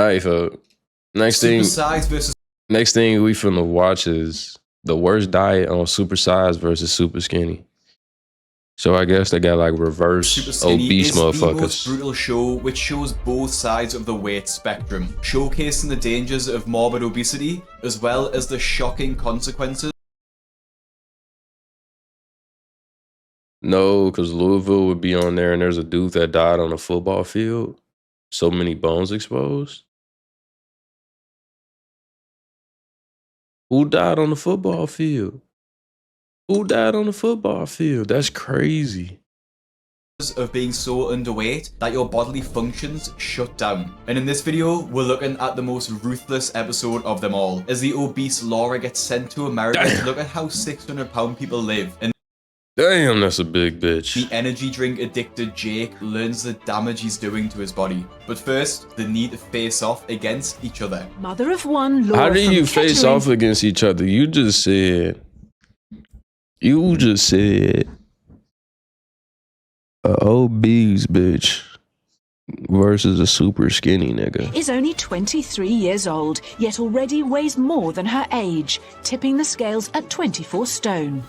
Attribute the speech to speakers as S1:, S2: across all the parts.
S1: right, folks.
S2: Supersize versus
S1: Next thing we finna watch is the worst diet on Supersize versus Superskinny. So I guess they got like reverse
S2: Superskinny
S1: obese
S2: is the most
S1: motherfuckers.
S2: brutal show which shows both sides of the weight spectrum, showcasing the dangers of morbid obesity as well as the shocking consequences.
S1: No, because Louisville would be on there and there's a dude that died on a football field. So many bones exposed. Who died on the football field? Who died on the football field? That's crazy.
S2: Of being so underweight that your bodily functions shut down. And in this video, we're looking at the most ruthless episode of them all, as the obese Laura gets sent to America to look at how 600-pound people live. And
S1: damn, that's a big bitch.
S2: the energy drink addicted Jake learns the damage he's doing to his body. But first, they need to face off against each other.
S3: Mother of one, Laura
S1: How do you
S3: from
S1: face
S3: Kettering.
S1: off against each other? You just said a obese bitch versus a super skinny nigga.
S3: Is only 23 years old, yet already weighs more than her age, tipping the scales at 24 stone.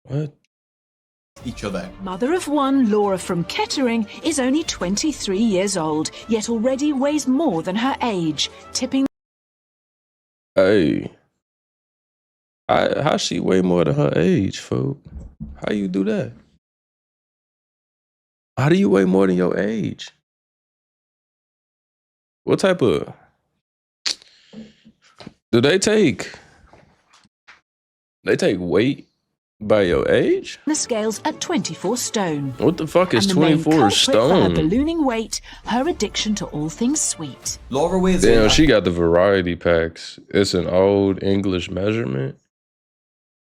S1: What?
S2: Each other.
S3: Mother of one, Laura from Kettering, is only 23 years old, yet already weighs more than her age, tipping...
S1: Hey. How she weigh more than her age, folks? How you do that? How do you weigh more than your age? What type of... Do they take weight by your age?
S3: the scales at 24 stone.
S1: What the fuck is
S3: And the main
S1: 24
S3: culprit for her
S1: stone?
S3: ballooning weight, her addiction to all things sweet.
S2: Laura weighs
S1: Damn,
S2: in
S1: she got the variety packs. It's an old English measurement.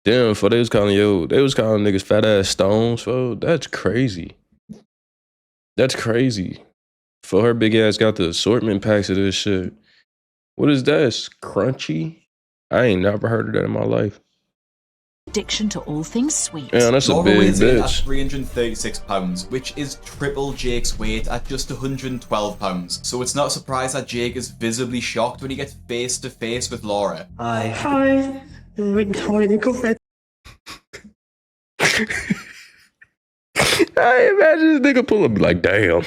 S1: Damn, for they was calling niggas fat ass stones, fo. That's crazy. That's crazy. For her big ass got the assortment packs of this shit. What is that? It's crunchy? I ain't never heard of that in my life.
S3: Addiction to all things sweet.
S1: Yeah, that's
S2: Laura
S1: a big
S2: weighs in at
S1: bitch.
S2: 336 pounds, which is triple Jake's weight at just 112 pounds. So it's not a surprise that Jake is visibly shocked when he gets face to face with Laura.
S4: Hi. Go ahead.
S1: I imagine this nigga pull up like, damn.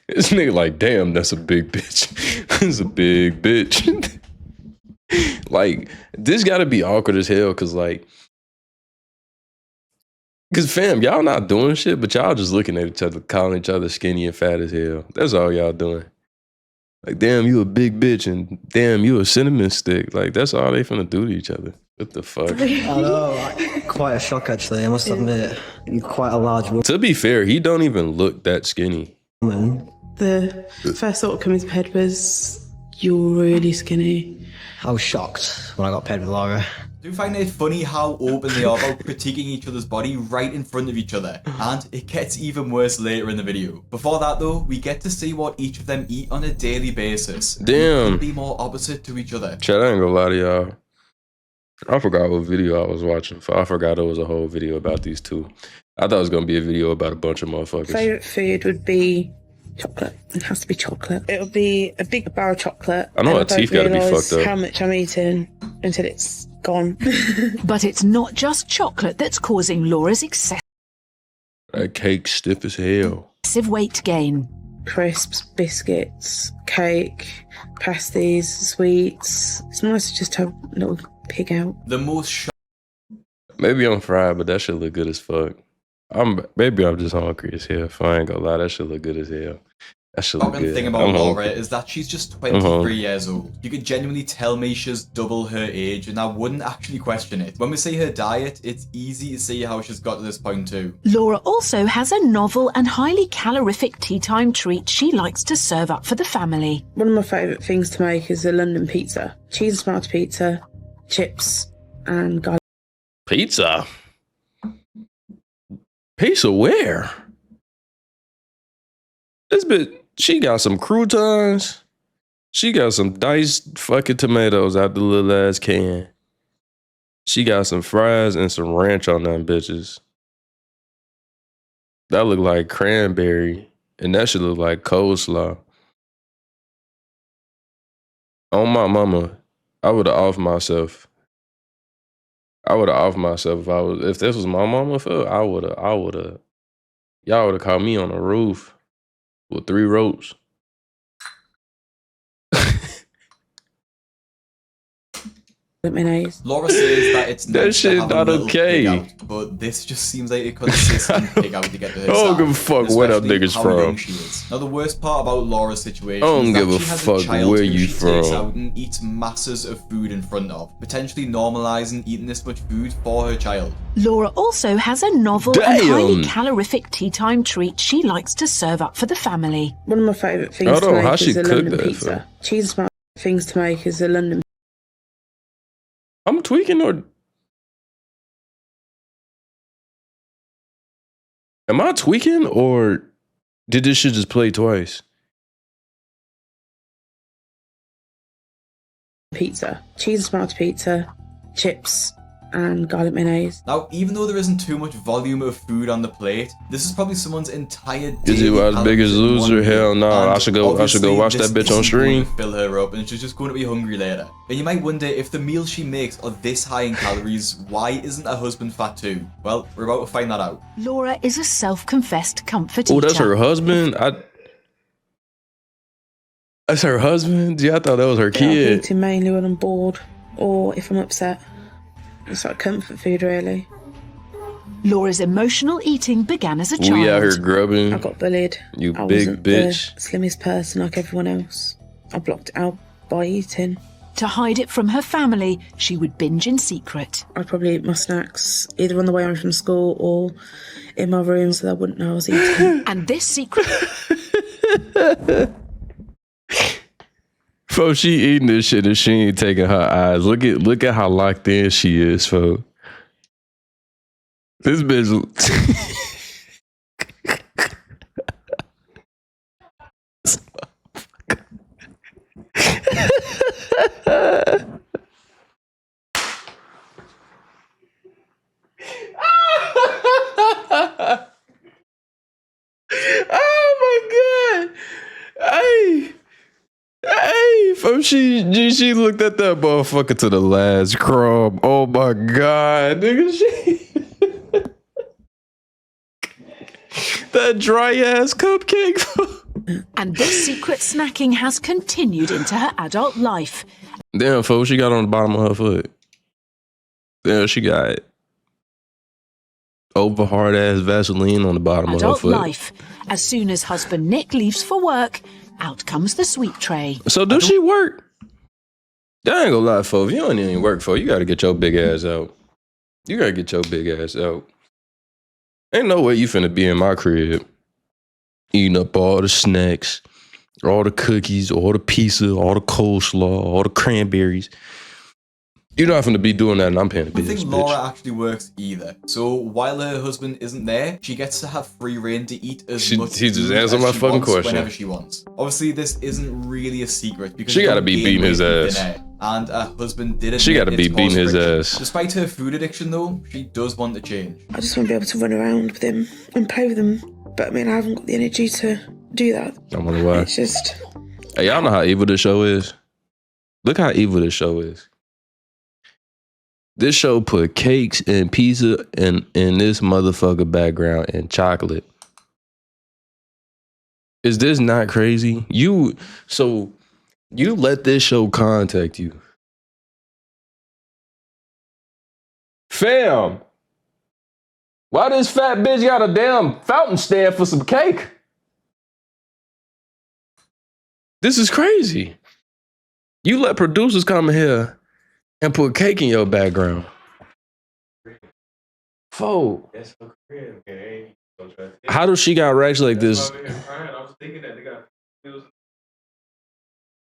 S1: This nigga like, damn, that's a big bitch. That's a big bitch. Like, this gotta be awkward as hell, cause fam, y'all not doing shit, but y'all just looking at each other, calling each other skinny and fat as hell. That's all y'all doing. Like, damn, you a big bitch, and damn, you a cinnamon stick. Like, that's all they finna do to each other. What the fuck?
S4: I know, quite a shock actually, I must admit. You're quite a large
S1: To be fair, he don't even look that skinny.
S4: woman.
S5: The first thought that came into my head was, you're really skinny.
S4: I was shocked when I got paired with Laura.
S2: I do find it funny how open they are about critiquing each other's body right in front of each other, and it gets even worse later in the video. Before that though, we get to see what each of them eat on a daily basis.
S1: Damn.
S2: They couldn't be more opposite to each other.
S1: Chad, I ain't gonna lie to y'all. I forgot what video I was watching. I forgot it was a whole video about these two. I thought it was gonna be a video about a bunch of motherfuckers.
S5: Favourite food would be chocolate. It has to be chocolate. It would be a big bar of chocolate.
S1: I know
S5: and
S1: my teeth gotta be
S5: realise
S1: fucked up.
S5: how much I'm eating until it's gone.
S3: But it's not just chocolate that's causing Laura's excessive
S1: That cake stiff as hell.
S3: weight gain.
S5: Crisps, biscuits, cake, pasties, sweets. It's nice to just have a little pig out.
S2: The most
S1: Maybe I'm fried, but that shit look good as fuck. Maybe I'm just hungry as hell. If I ain't gonna lie, that shit look good as hell. That shit look
S2: shocking
S1: good.
S2: thing about
S1: I'm
S2: Laura
S1: hungry.
S2: is that she's just
S1: hungry.
S2: 23 years old. You could genuinely tell me she's double her age, and I wouldn't actually question it. When we see her diet, it's easy to see how she's got to this point too.
S3: Laura also has a novel and highly calorific tea time treat she likes to serve up for the family.
S5: One of my favourite things to make is a London pizza. Cheese and tomato pizza, chips, and garlic.
S1: Pizza? Pizza where? This bitch, she got some croutons. She got some diced fucking tomatoes out the little ass can. She got some fries and some ranch on them bitches. That look like cranberry. And that should look like coleslaw. On my mama, I would have offed myself. If this was my mama, I would have. Y'all would have caught me on the roof with 3 ropes.
S2: Laura says that it's
S1: That
S2: nice
S1: shit
S2: to have
S1: not
S2: a little
S1: okay.
S2: pig out, but this just seems like a consistent pig out to get to her
S1: I don't
S2: side,
S1: give a fuck where that
S2: especially
S1: nigga's
S2: how
S1: from.
S2: young she is. Now the worst part about Laura's situation
S1: I don't
S2: is
S1: give
S2: that
S1: a
S2: she has
S1: fuck
S2: a child
S1: where
S2: who
S1: you
S2: she takes
S1: from.
S2: out and eats masses of food in front of, potentially normalising eating this much food for her child.
S3: Laura also has a novel and highly calorific tea time treat she likes to serve up for the family.
S5: One of my favourite things
S1: Hold
S5: to
S1: on,
S5: make
S1: how
S5: is
S1: she
S5: a
S1: cook
S5: London
S1: that,
S5: pizza.
S1: fam?
S5: Cheese is my things to make is a London.
S1: I'm tweaking or... Am I tweaking or did this shit just play twice?
S5: Pizza. Cheese and tomato pizza, chips, and garlic mayonnaise.
S2: Now, even though there isn't too much volume of food on the plate, this is probably someone's entire day.
S1: Is it about Biggest Loser? Hell no. I should go watch that bitch on stream.
S2: Fill her up, and she's just going to be hungry later. And you might wonder, if the meals she makes are this high in calories, why isn't her husband fat too? Well, we're about to find that out.
S3: Laura is a self-confessed comfort
S1: Oh,
S3: eater.
S1: that's her husband? That's her husband? Yeah, I thought that was her
S5: I'm
S1: kid.
S5: eating mainly when I'm bored or if I'm upset. It's like comfort food, really.
S3: Laura's emotional eating began as a child.
S1: We out here grubbing.
S5: I got bullied.
S1: You
S5: I
S1: big
S5: wasn't
S1: bitch.
S5: the slimmest person like everyone else. I blocked it out by eating.
S3: To hide it from her family, she would binge in secret.
S5: I'd probably eat my snacks either on the way home from school or in my room so they wouldn't know I was eating.
S3: And this secret...
S1: Fo, she eating this shit and she ain't taking her eyes. Look at how locked in she is, fo. This bitch. Oh my god! Hey, fo, she looked at that motherfucker to the last crumb. Oh my god, nigga, that dry ass cupcake.
S3: And this secret snacking has continued into her adult life.
S1: Damn, fo, she got on the bottom of her foot. Damn, she got over hard ass Vaseline on the bottom of her
S3: Adult
S1: foot.
S3: life. As soon as husband Nick leaves for work, out comes the sweet tray.
S1: So does she work? I ain't gonna lie, fo. If you don't even work, fo, you gotta get your big ass out. You gotta get your big ass out. Ain't no way you finna be in my crib eating up all the snacks, all the cookies, all the pizza, all the coleslaw, all the cranberries. You're not finna be doing that and I'm paying the
S2: I don't
S1: bills,
S2: think
S1: bitch.
S2: Laura actually works either. So while her husband isn't there, she gets to have free reign to eat as much
S1: He just
S2: food
S1: answered
S2: as
S1: my
S2: she
S1: fucking
S2: wants
S1: question.
S2: whenever she wants. Obviously, this isn't really a secret because
S1: She
S2: you
S1: gotta
S2: don't
S1: be
S2: gain
S1: beating his
S2: weight with
S1: ass.
S2: thin air. And her husband did admit
S1: She gotta be
S2: it's
S1: beating his
S2: friction.
S1: ass.
S2: Despite her food addiction though, she does want to change.
S5: I just want to be able to run around with him and play with him. But I mean, I haven't got the energy to do that.
S1: I wonder why.
S5: It's just...
S1: Hey, y'all know how evil this show is? Look how evil this show is. This show put cakes and pizza in this motherfucker background and chocolate. Is this not crazy? You let this show contact you. Fam, why this fat bitch got a damn fountain stand for some cake? This is crazy. You let producers come here and put cake in your background. Fo, how does she got racks like this?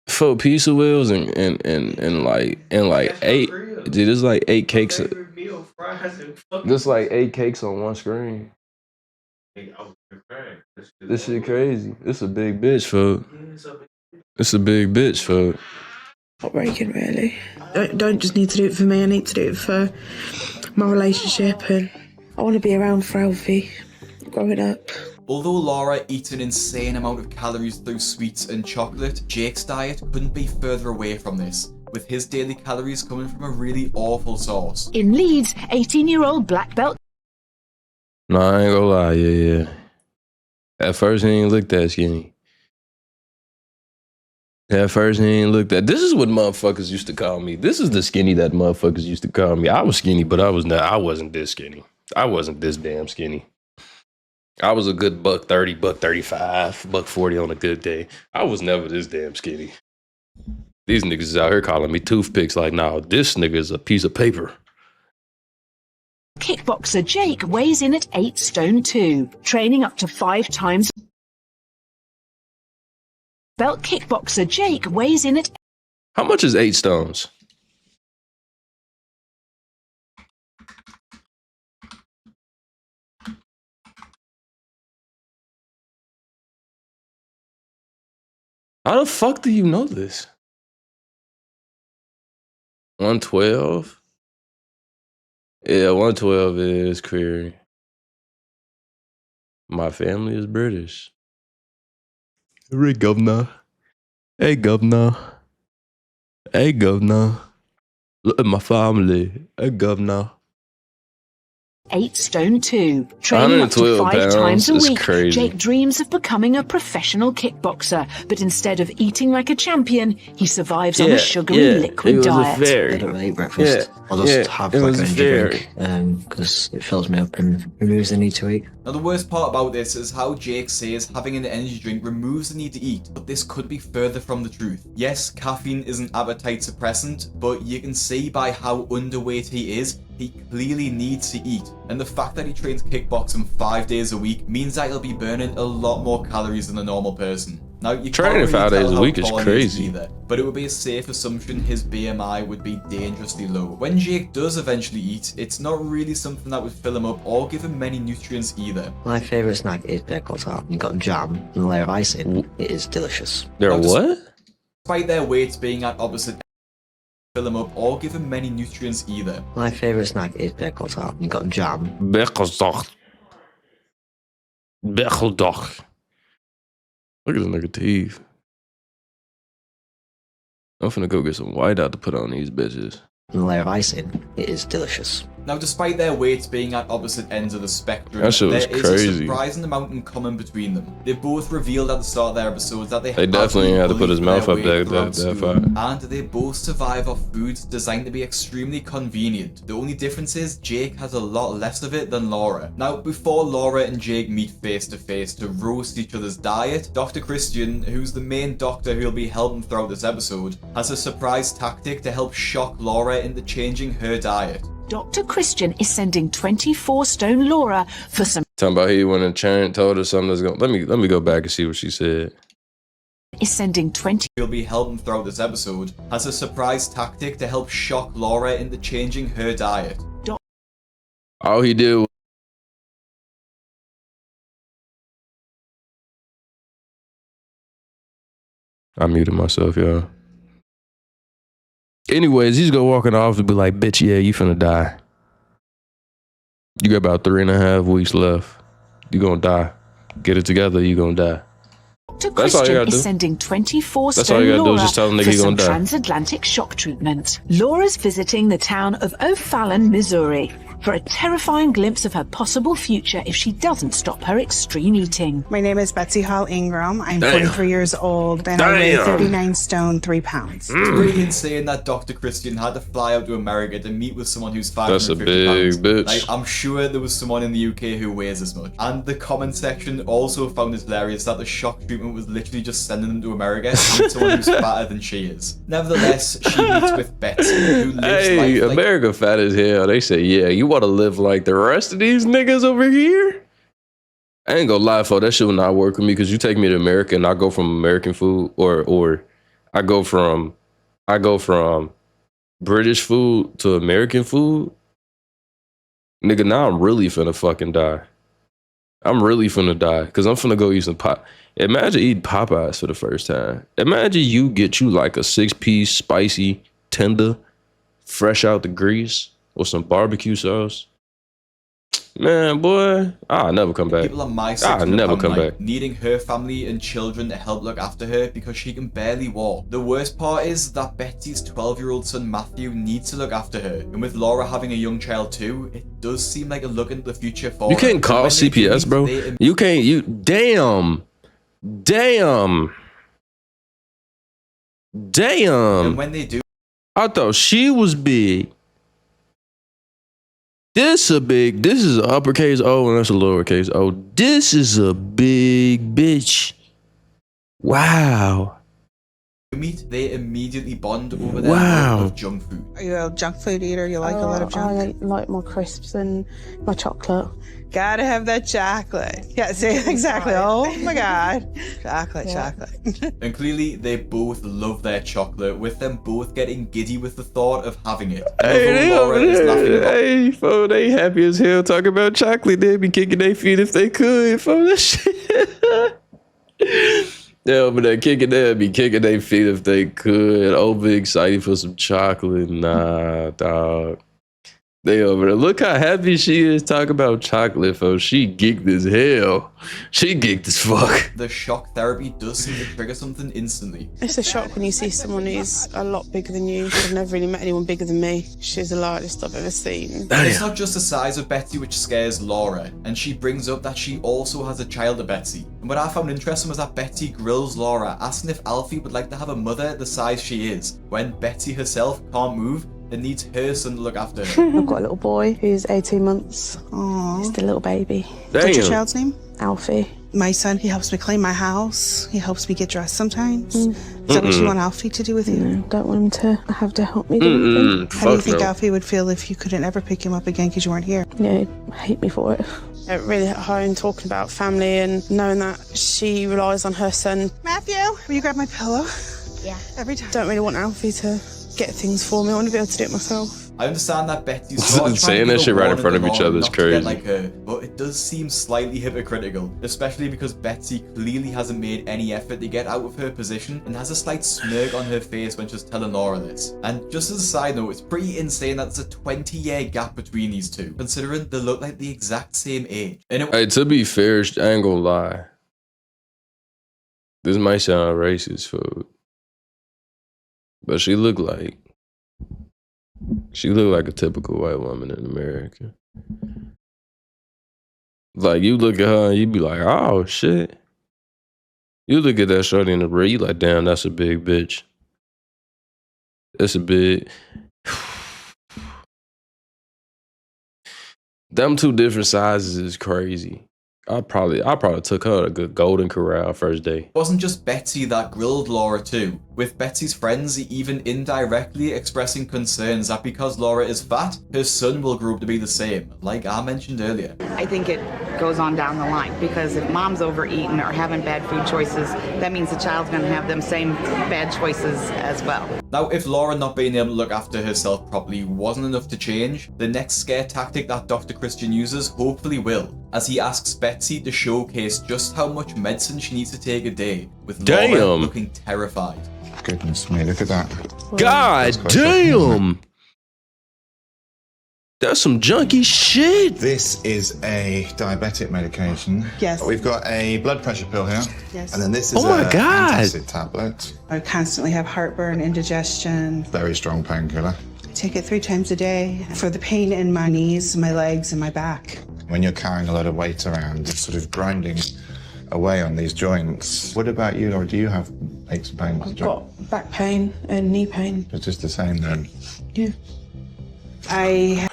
S1: Fo, pizza wheels and like 8. Dude, there's like 8 cakes. There's like 8 cakes on one screen. This shit crazy. It's a big bitch, fo. It's a big bitch, fo.
S5: heartbreaking, really. Don't just need to do it for me, I need to do it for my relationship, and I want to be around for Alfie growing up.
S2: Although Laura eats an insane amount of calories through sweets and chocolate, Jake's diet couldn't be further away from this, with his daily calories coming from a really awful source.
S3: In Leeds, 18-year-old black belt
S1: No, I ain't gonna lie, yeah. At first, he ain't look that skinny. At first, he ain't look that. This is what motherfuckers used to call me. This is the skinny that motherfuckers used to call me. I was skinny, but I wasn't this skinny. I wasn't this damn skinny. I was a good $130, $135, $140 on a good day. I was never this damn skinny. These niggas is out here calling me toothpicks like, nah, this nigga is a piece of paper.
S3: kickboxer Jake weighs in at 8 stone 2, training up to 5 times. Belt kickboxer Jake weighs in at...
S1: How much is 8 stones? How the fuck do you know this? 112? Yeah, 112 is queer. My family is British. Hey, governor. Hey, governor. Hey, governor. Look at my family. Hey, governor.
S3: 8 stone 2, training up to 5
S1: pounds
S3: times a
S1: is
S3: week.
S1: crazy.
S3: Jake dreams of becoming a professional kickboxer, but instead of eating like a champion, he survives on a sugary liquid diet.
S4: I don't really eat breakfast. I'll just have like an energy drink because it fills me up and removes the need to eat.
S2: Now the worst part about this is how Jake says having an energy drink removes the need to eat, but this could be further from the truth. Yes, caffeine is an appetite suppressant, but you can see by how underweight he is, he clearly needs to eat. And the fact that he trains kickboxing 5 days a week means that he'll be burning a lot more calories than a normal person. Now, you
S1: Training
S2: can't really
S1: 5 days
S2: tell
S1: a
S2: how
S1: week is
S2: tall he
S1: crazy.
S2: either, but it would be a safe assumption his BMI would be dangerously low. When Jake does eventually eat, it's not really something that would fill him up or give him many nutrients either.
S4: My favourite snack is pickle tart. You've got jam and a layer of icing. It is delicious.
S1: They're
S2: Now,
S1: what?
S2: Despite their weights being at opposite fill him up or give him many nutrients either.
S4: My favourite snack is pickle tart. You've got jam.
S1: Beckeldag. Beckeldag. Look at this nigga teeth. I'm finna go get some whiteout to put on these bitches.
S4: And a layer of icing. It is delicious.
S2: Now, despite their weights being at opposite ends of the spectrum,
S1: That shit was
S2: there is a
S1: crazy.
S2: surprising amount in common between them. They both revealed at the start of their episodes that they
S1: definitely had to put his mouth up
S2: their
S1: that far.
S2: and they both survive off foods designed to be extremely convenient. The only difference is Jake has a lot less of it than Laura. Now, before Laura and Jake meet face to face to roast each other's diet, Dr. Christian, who's the main doctor who'll be helping throughout this episode, has a surprise tactic to help shock Laura into changing her diet.
S3: Dr. Christian is sending 24 stone Laura for some...
S1: Talking about he went and told her something that's going. Let me go back and see what she said.
S3: is sending 20...
S2: Who'll be helping throughout this episode, has a surprise tactic to help shock Laura into changing her diet.
S1: All he did was I muted myself, y'all. Anyways, he's gonna walk in the office and be like, bitch, yeah, you finna die. You got about 3.5 weeks left. You gonna die. Get it together, you gonna die.
S3: Dr.
S1: That's all you
S3: Christian
S1: gotta do.
S3: is sending 24
S1: That's all
S3: stone
S1: you gotta do is
S3: Laura
S1: just tell them
S3: for
S1: nigga you
S3: some
S1: gonna die.
S3: transatlantic shock treatment. Laura's visiting the town of O'Fallon, Missouri, for a terrifying glimpse of her possible future if she doesn't stop her extreme eating.
S6: My name is Betsy Hall Ingram. I'm
S1: Damn.
S6: 43 years old and I weigh
S1: Damn.
S6: 39 stone 3 pounds.
S2: It's really insane that Dr. Christian had to fly out to America to meet with someone who's 550
S1: That's a big
S2: pounds.
S1: bitch.
S2: Like, I'm sure there was someone in the UK who weighs as much. And the comment section also found it hilarious that the shock treatment was literally just sending them to America to meet someone who's fatter than she is. Nevertheless, she meets with Betsy, who lives
S1: Hey,
S2: life like
S1: America fat as hell. They say, yeah, you wanna live like the rest of these niggas over here? I ain't gonna lie, for that shit will not work with me because you take me to America and I go from American food or I go from British food to American food. Nigga, now I'm really finna fucking die. I'm really finna die because I'm finna go eat some pop. Imagine eating Popeyes for the first time. Imagine you get you like a 6-piece spicy tender, fresh out the grease with some barbecue sauce. Man, boy, I'll never come back.
S2: People on my
S1: I'll
S2: section
S1: never
S2: of
S1: come
S2: Like,
S1: back.
S2: needing her family and children to help look after her because she can barely walk. The worst part is that Betsy's 12-year-old son Matthew needs to look after her, and with Laura having a young child too, it does seem like a look into the future for
S1: You
S2: her.
S1: can't call
S2: When they do
S1: CPS,
S2: meet,
S1: bro.
S2: they
S1: You can't. You damn.
S2: and when they do,
S1: I thought she was big. This is an uppercase O and that's a lowercase O. This is a big bitch. Wow.
S2: meet, they immediately bond over their
S1: Wow.
S2: love of junk food.
S6: Are you a junk food eater? You like a lot of junk?
S5: I like my crisps and my chocolate.
S6: Gotta have that chocolate. Yeah, see, exactly. Oh my God. Chocolate.
S2: And clearly, they both love their chocolate, with them both getting giddy with the thought of having it. And
S1: Hey,
S2: although Laura is laughing about
S1: hey, fo, they happy as hell talking about chocolate. They'd be kicking their feet if they could, fo. That shit. They over there kicking, they'd be kicking their feet if they could. Overexcited for some chocolate. Nah, dog. They over there. Look how happy she is talking about chocolate, fo. She geeked as hell. She geeked as fuck.
S2: the shock therapy does seem to trigger something instantly.
S5: It's a shock when you see someone who's a lot bigger than you. I've never really met anyone bigger than me. She's the lightest I've ever seen.
S2: And it's not just the size of Betsy which scares Laura, and she brings up that she also has a child of Betsy. And what I found interesting was that Betsy grills Laura, asking if Alfie would like to have a mother the size she is, when Betsy herself can't move and needs her son to look after her.
S5: I've got a little boy who's 18 months.
S6: Aww.
S5: Just a little baby.
S6: What's your
S1: Damn.
S6: child's name?
S5: Alfie.
S6: My son, he helps me clean my house. He helps me get dressed sometimes. Is that what you want Alfie to do with you?
S5: No, don't want him to have to help me do anything.
S6: How do you
S1: Fuck
S6: think
S1: no.
S6: Alfie would feel if you couldn't ever pick him up again because you weren't here?
S5: Yeah, he'd hate me for it. It really hit home talking about family and knowing that she relies on her son.
S6: Matthew, will you grab my pillow?
S7: Yeah.
S6: Every time.
S5: Don't really want Alfie to get things for me. I want to be able to do it myself.
S2: I understand that Betsy's sort of
S1: Saying
S2: trying to
S1: that
S2: be
S1: shit
S2: the
S1: right in
S2: one
S1: front of
S2: the
S1: each
S2: law
S1: other is
S2: not to get
S1: crazy.
S2: like her, but it does seem slightly hypocritical, especially because Betsy clearly hasn't made any effort to get out of her position and has a slight smirk on her face when she's telling Laura this. And just as a side note, it's pretty insane that there's a 20-year gap between these two, considering they look like the exact same age. And it
S1: Hey, to be fair, I ain't gonna lie. This might sound racist, food, but she looked like a typical white woman in America. Like, you look at her and you be like, oh shit. You look at that shorty in the rear, you like, damn, that's a big bitch. That's a big. Them two different sizes is crazy. I probably took her to a good Golden Corral first day.
S2: wasn't just Betsy that grilled Laura too, with Betsy's friends even indirectly expressing concerns that because Laura is fat, her son will grow up to be the same, like I mentioned earlier.
S7: I think it goes on down the line, because if mom's overeating or having bad food choices, that means the child's going to have them same bad choices as well.
S2: Now, if Laura not being able to look after herself properly wasn't enough to change, the next scare tactic that Dr. Christian uses hopefully will, as he asks Betsy to showcase just how much medicine she needs to take a day, with Laura
S1: Damn.
S2: looking terrified.
S8: Goodness me, look at that.
S1: God
S8: quite shocking, isn't
S1: damn! That's some junky shit.
S8: This is a diabetic medication.
S6: Yes.
S8: We've got a blood pressure pill here.
S6: Yes.
S8: And then this is
S1: Oh my
S8: a
S1: God.
S8: antacid tablet.
S6: I constantly have heartburn, indigestion.
S8: Very strong painkiller.
S6: I take it 3 times a day for the pain in my knees, my legs, and my back.
S8: When you're carrying a lot of weight around, it's sort of grinding away on these joints. What about you, Laura? Do you have aches and pains?
S5: I've got back pain and knee pain.
S8: It's just the same then.
S5: Yeah.
S6: I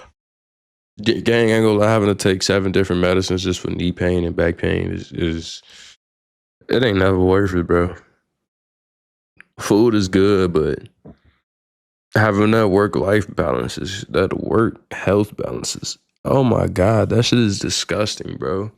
S1: Gang ain't gonna lie, having to take 7 different medicines just for knee pain and back pain is it ain't never worth it, bro. Food is good, but having that work-life balances, that work-health balances, oh my God, that shit is disgusting, bro.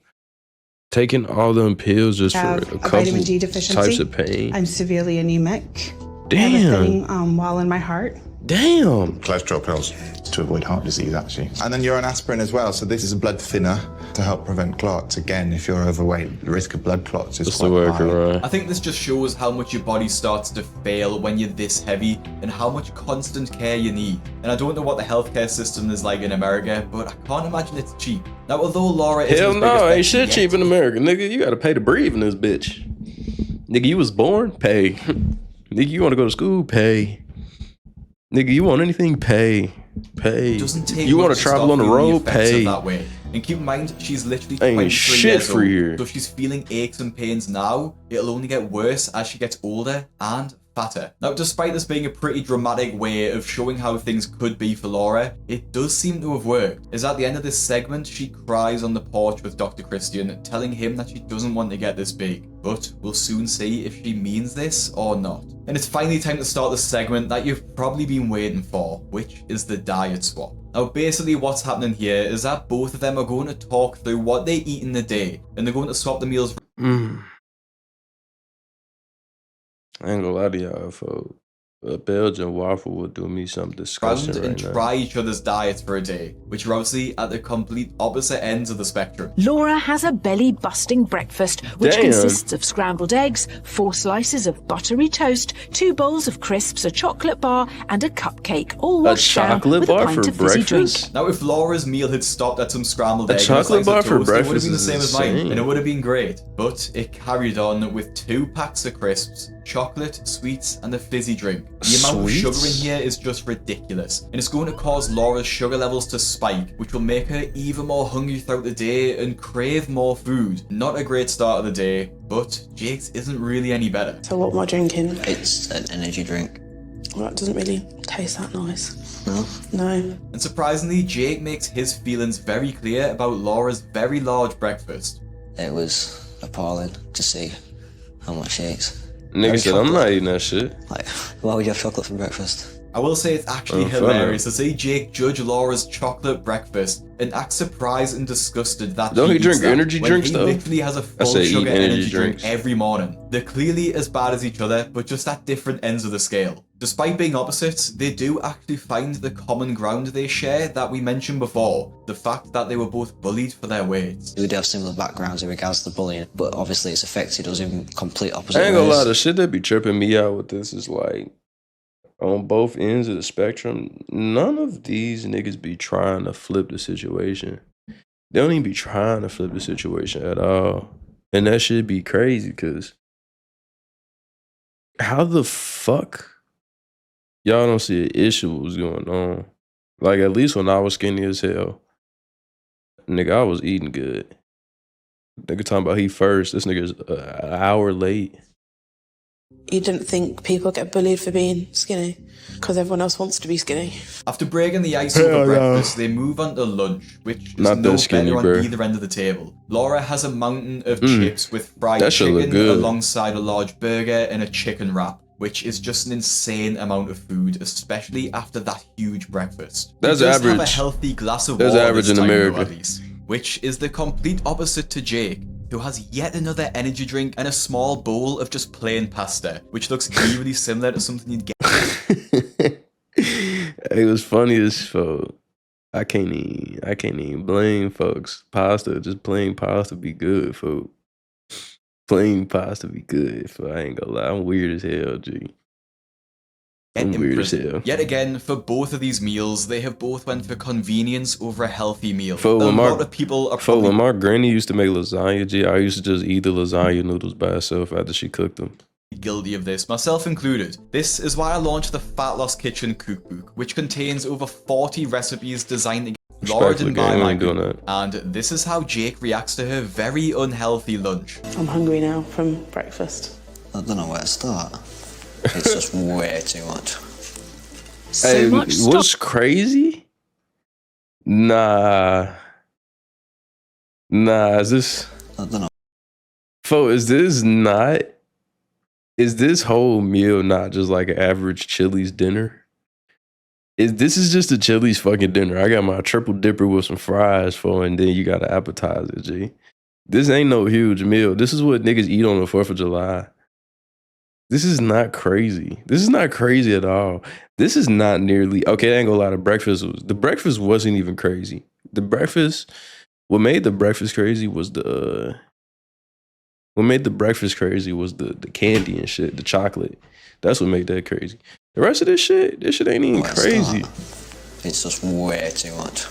S1: Taking all them pills just for
S6: have
S1: a
S6: a
S1: couple
S6: vitamin D deficiency.
S1: types of pain.
S6: I'm severely anemic. I have a
S1: Damn.
S6: thing wall in my heart.
S1: Damn.
S8: Cholesterol pills. to avoid heart disease, actually. And then you're on aspirin as well, so this is a blood thinner to help prevent clots. Again, if you're overweight, the risk of blood clots is quite high.
S2: I think this just shows how much your body starts to fail when you're this heavy and how much constant care you need. And I don't know what the healthcare system is like in America, but I can't imagine it's cheap. Now, although Laura is
S1: hell no, ain't shit cheap in America, nigga. You gotta pay to breathe in this bitch. Nigga, you was born, pay. Nigga, you want to go to school, pay. Nigga, you want anything, pay.
S2: Doesn't take
S1: you want to travel on the road, pay.
S2: That way. And keep in mind, she's literally
S1: ain't
S2: 23
S1: shit
S2: years
S1: for
S2: old,
S1: here.
S2: so if she's feeling aches and pains now, it'll only get worse as she gets older and fatter. Now, despite this being a pretty dramatic way of showing how things could be for Laura, it does seem to have worked, as at the end of this segment, she cries on the porch with Dr. Christian, telling him that she doesn't want to get this big. But we'll soon see if she means this or not. And it's finally time to start the segment that you've probably been waiting for, which is the diet swap. Now, basically what's happening here is that both of them are going to talk through what they eat in the day, and they're going to swap the meals.
S1: I ain't gonna lie to y'all, folks. A Belgian waffle would do me something disgusting right
S2: and
S1: now.
S2: Try each other's diets for a day, which are obviously at the complete opposite ends of the spectrum.
S3: Laura has a belly-busting breakfast, which consists of scrambled eggs, 4 slices of buttery toast, 2 bowls of crisps, a chocolate bar, and a cupcake, all washed down with a pint of fizzy drink.
S2: Now, if Laura's meal had stopped at some scrambled eggs,
S1: chocolate bar for breakfast,
S2: it would have been the same as mine,
S1: insane.
S2: and it would have been great. But it carried on with 2 packs of crisps, chocolate, sweets, and a fizzy drink. The amount of sugar in here is just ridiculous, and it's going to cause Laura's sugar levels to spike, which will make her even more hungry throughout the day and crave more food. Not a great start of the day, but Jake's isn't really any better.
S5: So what am I drinking?
S4: It's an energy drink.
S5: Well, it doesn't really taste that nice.
S4: No?
S5: No.
S2: And surprisingly, Jake makes his feelings very clear about Laura's very large breakfast.
S4: It was appalling to see how much she eats.
S1: Nigga said, I'm not eating that shit.
S4: Like, why would you have chocolate for breakfast?
S2: I will say it's actually hilarious to see Jake judge Laura's chocolate breakfast and act surprised and disgusted that
S1: Don't he drink energy
S2: when
S1: drinks
S2: he
S1: though?
S2: literally has a full sugar energy drink every morning. They're clearly as bad as each other, but just at different ends of the scale. Despite being opposites, they do actually find the common ground they share that we mentioned before, the fact that they were both bullied for their weight.
S4: We do have similar backgrounds in regards to bullying, but obviously it's affected us in complete opposite
S1: I ain't gonna
S4: ways.
S1: lie, the shit that be tripping me out with this is like, on both ends of the spectrum, none of these niggas be trying to flip the situation. They don't even be trying to flip the situation at all. And that should be crazy, because how the fuck y'all don't see an issue with what's going on? Like, at least when I was skinny as hell, nigga, I was eating good. Nigga talking about he first. This nigga's an hour late.
S5: You didn't think people get bullied for being skinny? Because everyone else wants to be skinny.
S2: After breaking the ice over breakfast, they move on to lunch, which is
S1: Not
S2: no
S1: that skinny,
S2: better on
S1: bro.
S2: either end of the table. Laura has a mountain of chips with fried
S1: That shit look
S2: chicken
S1: good.
S2: alongside a large burger and a chicken wrap, which is just an insane amount of food, especially after that huge breakfast.
S1: That's
S2: She does have a
S1: average.
S2: healthy glass of
S1: That's
S2: water
S1: average
S2: this
S1: in
S2: time, though,
S1: America.
S2: at least, which is the complete opposite to Jake, who has yet another energy drink and a small bowl of just plain pasta, which looks eerily similar to something you'd get.
S1: It was funny as fuck. I can't even blame folks. Pasta, just plain pasta be good, folks. Plain pasta be good, folks. I ain't gonna lie. I'm weird as hell, G. I'm weird as hell.
S2: Yet again, for both of these meals, they have both went for convenience over a healthy meal.
S1: Folks,
S2: A
S1: when
S2: lot of people are
S1: when
S2: probably
S1: my granny used to make lasagna, G, I used to just eat the lasagna noodles by itself after she cooked them.
S2: guilty of this, myself included. This is why I launched the Fat Loss Kitchen cookbook, which contains over 40 recipes designed to get Laura didn't buy my cookbook, and this is how Jake reacts to her very unhealthy lunch.
S5: I'm hungry now from breakfast.
S4: I don't know where to start. It's just way too much.
S1: So much stuff. What's crazy? Nah, is this?
S4: I don't know.
S1: Is this whole meal not just like an average Chili's dinner? This is just a Chili's fucking dinner. I got my triple dipper with some fries and then you got an appetizer, G. This ain't no huge meal. This is what niggas eat on the 4th of July. This is not crazy. This is not crazy at all. This is not nearly okay. I ain't gonna lie. The breakfast wasn't even crazy. What made the breakfast crazy was the candy and shit, the chocolate. That's what made that crazy. The rest of this shit ain't even crazy.
S4: It's just way too much.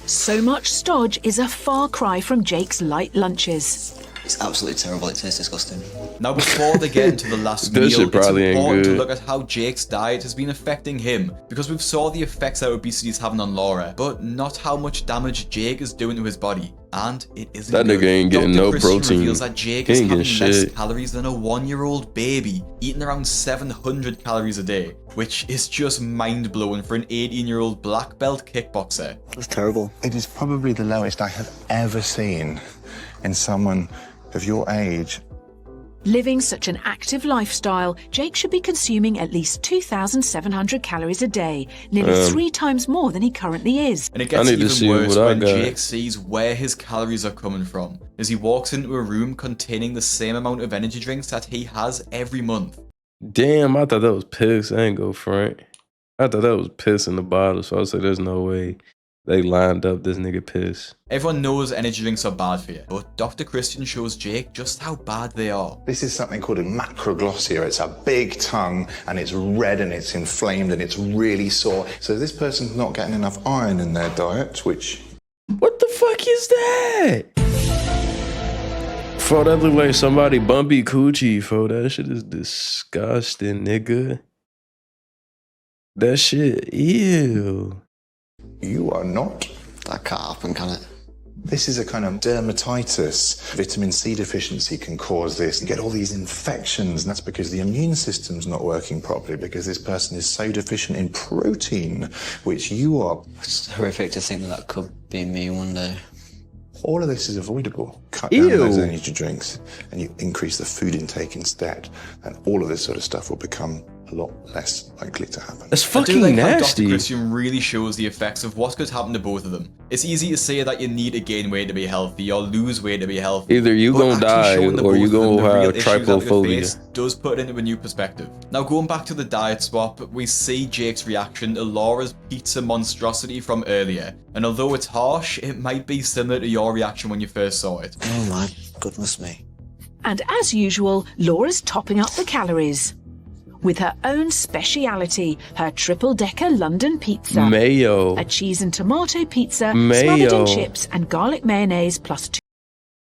S3: So much stodge is a far cry from Jake's light lunches.
S4: It's absolutely terrible. It tastes disgusting.
S2: Now, before they get into the last meal, it's important to look at how Jake's diet has been affecting him, because we've saw the effects that obesity is having on Laura, but not how much damage Jake is doing to his body. And it isn't
S1: that nigga ain't getting no protein.
S2: Reveals that Jake is having less calories than a 1-year-old baby, eating around 700 calories a day, which is just mind-blowing for an 18-year-old black belt kickboxer.
S4: That's terrible.
S8: It is probably the lowest I have ever seen in someone of your age.
S3: Living such an active lifestyle, Jake should be consuming at least 2,700 calories a day, nearly 3 times more than he currently is.
S2: And it gets even worse when Jake sees where his calories are coming from, as he walks into a room containing the same amount of energy drinks that he has every month.
S1: Damn, I thought that was piss. I ain't go front. I thought that was piss in the bottle, so I was like, there's no way they lined up this nigga piss.
S2: Everyone knows energy drinks are bad for you, but Dr. Christian shows Jake just how bad they are.
S8: This is something called a macroglossia. It's a big tongue, and it's red, and it's inflamed, and it's really sore. So this person's not getting enough iron in their diet, which...
S1: What the fuck is that? Fo, that look like somebody bumpy coochie, fo. That shit is disgusting, nigga. That shit, ew.
S8: You are not.
S4: That can't happen, can it?
S8: This is a kind of dermatitis. Vitamin C deficiency can cause this. You get all these infections, and that's because the immune system's not working properly, because this person is so deficient in protein, which you are.
S4: It's horrific to think that could be me one day.
S8: All of this is avoidable. Cut down those energy drinks, and you increase the food intake instead, and all of this sort of stuff will become a lot less likely to happen.
S1: That's fucking nasty.
S2: Dr. Christian really shows the effects of what could happen to both of them. It's easy to say that you need to gain weight to be healthy or lose weight to be healthy.
S1: Either you gonna die or you gonna have trypophobia.
S2: Does put it into a new perspective. Now, going back to the diet swap, we see Jake's reaction to Laura's pizza monstrosity from earlier. And although it's harsh, it might be similar to your reaction when you first saw it.
S4: Oh my goodness me.
S3: And as usual, Laura's topping up the calories with her own speciality, her triple-decker London pizza.
S1: Mayo.
S3: A cheese and tomato pizza smothered in chips and garlic mayonnaise plus 2.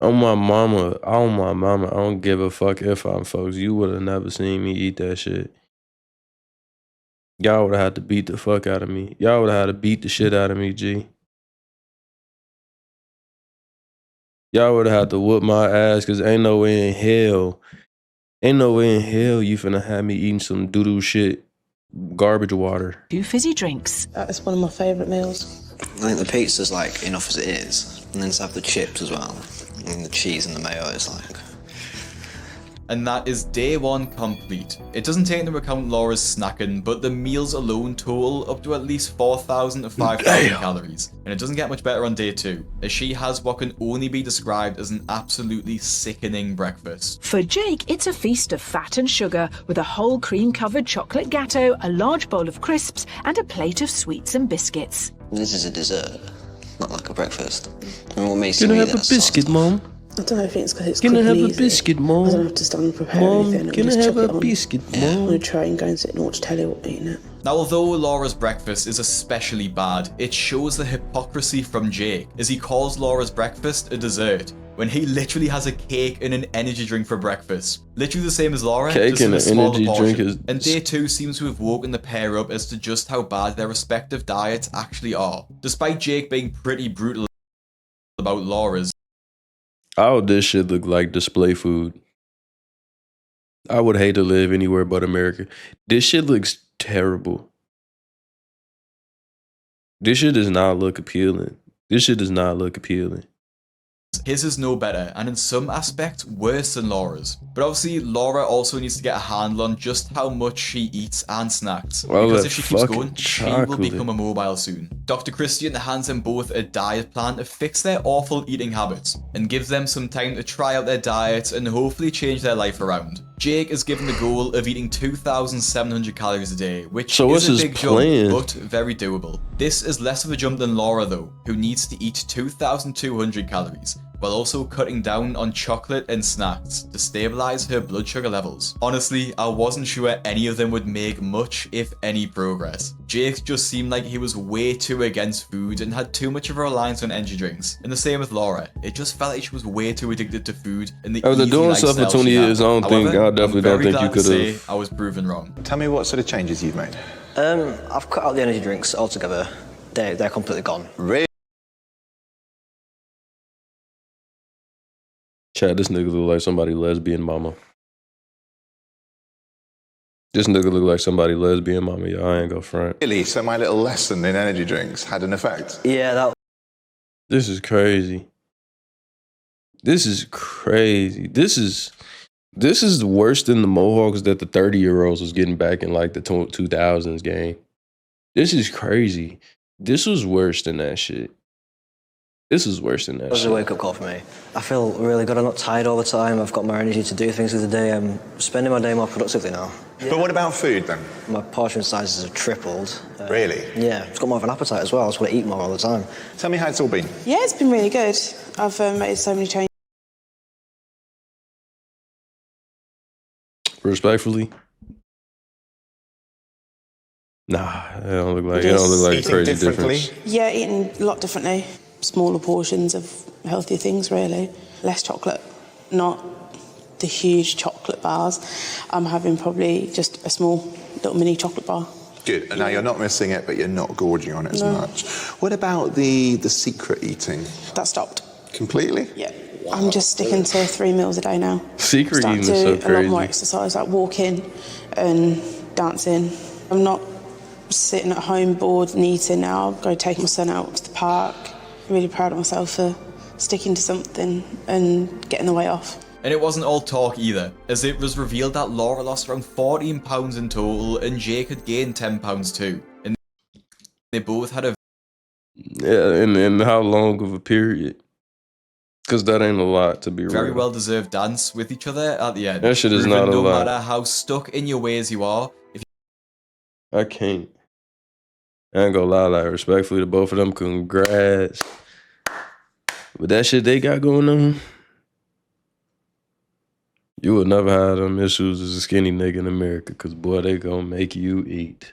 S1: Oh my mama, I don't give a fuck if I'm folks. You would have never seen me eat that shit. Y'all would have had to beat the fuck out of me. Y'all would have had to beat the shit out of me, G. Y'all would have had to whoop my ass, cause ain't no way in hell you finna have me eating some doo-doo shit, garbage water.
S3: 2 fizzy drinks.
S5: That's one of my favourite meals.
S4: I think the pizza's like enough as it is, and then to have the chips as well, and the cheese and the mayo is like.
S2: And that is day 1 complete. It doesn't take into account Laura's snacking, but the meals alone total up to at least 4,000 to 5,000 calories. And it doesn't get much better on day 2, as she has what can only be described as an absolutely sickening breakfast.
S3: For Jake, it's a feast of fat and sugar, with a whole cream-covered chocolate gâteau, a large bowl of crisps, and a plate of sweets and biscuits.
S4: This is a dessert, not like a breakfast. And what makes
S1: Can I have a biscuit, Mom?
S5: I don't know if it's because it's
S1: Can I have
S5: easy.
S1: a biscuit, Mom?
S5: I don't have to stand and prepare anything.
S1: Can I have a biscuit, Mom?
S5: On a tray and go and sit and watch telly or eating it.
S2: Now, although Laura's breakfast is especially bad, it shows the hypocrisy from Jake, as he calls Laura's breakfast a dessert, when he literally has a cake and an energy drink for breakfast. Literally the same as Laura,
S1: cake
S2: just in
S1: and
S2: a
S1: an
S2: smaller
S1: energy
S2: portion.
S1: drink is...
S2: And day 2 seems to have woken the pair up as to just how bad their respective diets actually are. Despite Jake being pretty brutal about Laura's,
S1: oh, this shit look like display food. I would hate to live anywhere but America. This shit looks terrible. This shit does not look appealing. This shit does not look appealing.
S2: his is no better, and in some aspects worse than Laura's. But obviously, Laura also needs to get a handle on just how much she eats and snacks.
S1: Well,
S2: because if she keeps going,
S1: chocolate.
S2: she will become immobile soon. Dr. Christian hands them both a diet plan to fix their awful eating habits, and gives them some time to try out their diets and hopefully change their life around. Jake is given the goal of eating 2,700 calories a day, which
S1: So what's
S2: is a
S1: his
S2: big
S1: plan?
S2: jump, but very doable. This is less of a jump than Laura though, who needs to eat 2,200 calories, while also cutting down on chocolate and snacks to stabilize her blood sugar levels. Honestly, I wasn't sure any of them would make much, if any, progress. Jake just seemed like he was way too against food and had too much of a reliance on energy drinks. And the same with Laura. It just felt like she was way too addicted to food and the
S1: After
S2: easy
S1: doing stuff for
S2: lifestyle
S1: 20
S2: she had.
S1: years, I definitely don't think you could have.
S2: I was proven wrong.
S8: Tell me what sort of changes you've made.
S4: I've cut out the energy drinks altogether. They're completely gone.
S8: Really?
S1: Chad, this nigga look like somebody lesbian mama. This nigga look like somebody lesbian mama, y'all. I ain't go front.
S8: Really? So my little lesson in energy drinks had an effect?
S4: Yeah, that.
S1: This is crazy. This is crazy. This is worse than the Mohawks that the 30-year-olds was getting back in like the 2000s game. This is crazy. This was worse than that shit. This is worse than that
S4: It was
S1: shit.
S4: a wake-up call for me. I feel really good. I'm not tired all the time. I've got more energy to do things through the day. I'm spending my day more productively now.
S8: But what about food then?
S4: My portion sizes have tripled.
S8: Really?
S4: Yeah, it's got more of an appetite as well. I just want to eat more all the time.
S8: Tell me how it's all been.
S5: Yeah, it's been really good. I've made so many changes.
S1: Respectfully. Nah, it don't look like a
S8: Eating
S1: crazy
S8: differently?
S1: difference.
S5: Yeah, eating a lot differently. Smaller portions of healthier things, really. Less chocolate, not the huge chocolate bars. I'm having probably just a small little mini chocolate bar.
S8: Good. And now you're not missing it, but you're not gorging on it as much. What about the secret eating?
S5: That stopped.
S8: Completely?
S5: Yeah. I'm just sticking to 3 meals a day now.
S1: Secret
S5: Starting
S1: eating is
S5: to
S1: so
S5: do a lot more
S1: crazy.
S5: exercise, like walking and dancing. I'm not sitting at home bored and eating now. I'll go take my son out to the park. I'm really proud of myself for sticking to something and getting the weight off.
S2: And it wasn't all talk either, as it was revealed that Laura lost around 14 pounds in total and Jake had gained 10 pounds too. And they both had a
S1: Yeah, and how long of a period? Because that ain't a lot, to be
S2: very
S1: real.
S2: well-deserved dance with each other at the end.
S1: That shit is
S2: Proving
S1: not a
S2: no
S1: lot.
S2: matter how stuck in your ways you are, if
S1: I can't. I ain't gonna lie, like, respectfully to both of them, congrats. But that shit they got going on, you would never have them issues as a skinny nigga in America, because, boy, they gonna make you eat.